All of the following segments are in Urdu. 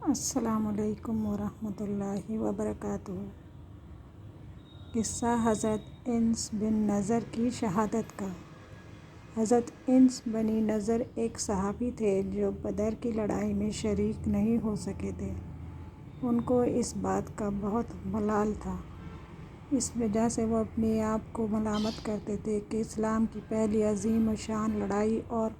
السلام علیکم ورحمۃ اللہ وبرکاتہ۔ قصہ حضرت انس بن نضر کی شہادت کا۔ حضرت انس بن نضر ایک صحابی تھے جو بدر کی لڑائی میں شریک نہیں ہو سکے تھے۔ ان کو اس بات کا بہت ملال تھا۔ اس وجہ سے وہ اپنے آپ کو ملامت کرتے تھے کہ اسلام کی پہلی عظیم الشان لڑائی اور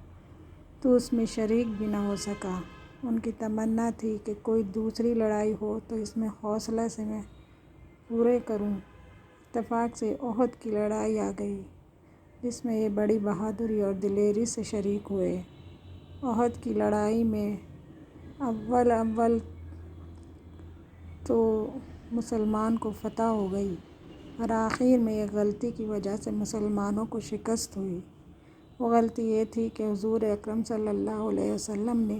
تو اس میں شریک بھی نہ ہو سکا۔ ان کی تمنا تھی کہ کوئی دوسری لڑائی ہو تو اس میں حوصلے سے میں پورے کروں۔ اتفاق سے احد کی لڑائی آ گئی جس میں یہ بڑی بہادری اور دلیری سے شریک ہوئے۔ احد کی لڑائی میں اول تو مسلمان کو فتح ہو گئی اور آخر میں ایک غلطی کی وجہ سے مسلمانوں کو شکست ہوئی۔ وہ غلطی یہ تھی کہ حضور اکرم صلی اللہ علیہ وسلم نے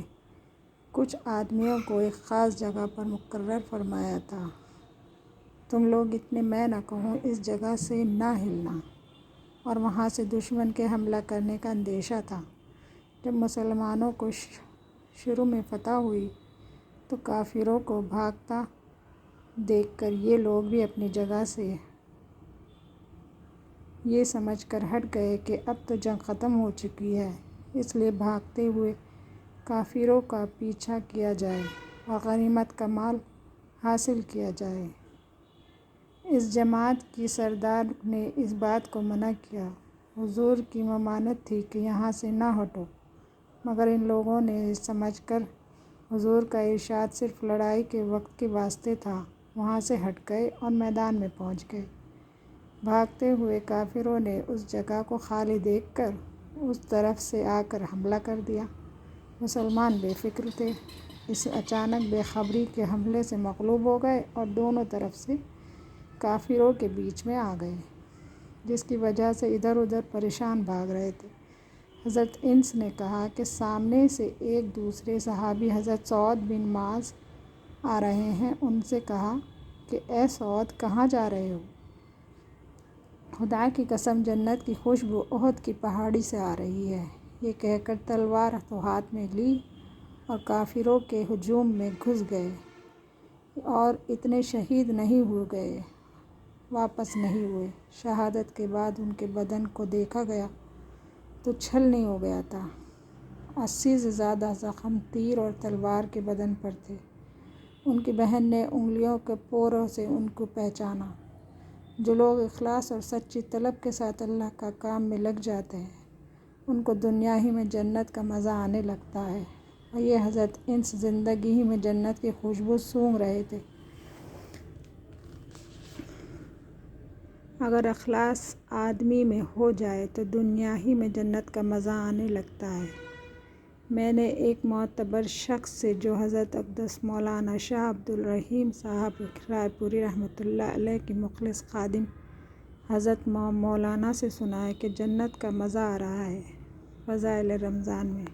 کچھ آدمیوں کو ایک خاص جگہ پر مقرر فرمایا تھا۔ تم لوگ اتنے میں نہ کہوں اس جگہ سے نہ ہلنا، اور وہاں سے دشمن کے حملہ کرنے کا اندیشہ تھا۔ جب مسلمانوں کو شروع میں فتح ہوئی تو کافروں کو بھاگتا دیکھ کر یہ لوگ بھی اپنی جگہ سے یہ سمجھ کر ہٹ گئے کہ اب تو جنگ ختم ہو چکی ہے، اس لیے بھاگتے ہوئے کافروں کا پیچھا کیا جائے اور غنیمت کا مال حاصل کیا جائے۔ اس جماعت کی سردار نے اس بات کو منع کیا۔ حضور کی ممانعت تھی کہ یہاں سے نہ ہٹو، مگر ان لوگوں نے یہ سمجھ کر حضور کا ارشاد صرف لڑائی کے وقت کے واسطے تھا، وہاں سے ہٹ گئے اور میدان میں پہنچ گئے۔ بھاگتے ہوئے کافروں نے اس جگہ کو خالی دیکھ کر اس طرف سے آ کر حملہ کر دیا۔ مسلمان بے فکر تھے، اس اچانک بے خبری کے حملے سے مغلوب ہو گئے اور دونوں طرف سے کافروں کے بیچ میں آ گئے، جس کی وجہ سے ادھر ادھر پریشان بھاگ رہے تھے۔ حضرت انس نے کہا کہ سامنے سے ایک دوسرے صحابی حضرت سعد بن معاذ آ رہے ہیں۔ ان سے کہا کہ اے سعد، کہاں جا رہے ہو؟ خدا کی قسم، جنت کی خوشبو احد کی پہاڑی سے آ رہی ہے۔ یہ کہہ کر تلوار تو ہاتھ میں لی اور کافروں کے ہجوم میں گھس گئے، اور اتنے شہید نہیں ہو گئے، واپس نہیں ہوئے۔ شہادت کے بعد ان کے بدن کو دیکھا گیا تو چھلنی ہو گیا تھا۔ 80 سے زیادہ زخم تیر اور تلوار کے بدن پر تھے۔ ان کی بہن نے انگلیوں کے پوروں سے ان کو پہچانا۔ جو لوگ اخلاص اور سچی طلب کے ساتھ اللہ کا کام میں لگ جاتے ہیں، ان کو دنیا ہی میں جنت کا مزہ آنے لگتا ہے، اور یہ حضرت انس زندگی ہی میں جنت کی خوشبو سونگھ رہے تھے۔ اگر اخلاص آدمی میں ہو جائے تو دنیا ہی میں جنت کا مزہ آنے لگتا ہے۔ میں نے ایک معتبر شخص سے، جو حضرت اقدس مولانا شاہ عبد الرحیم صاحب رائے پوری رحمۃ اللہ علیہ کے مخلص خادم حضرت مولانا سے سنا ہے کہ جنت کا مزہ آ رہا ہے۔ فضائل رمضان میں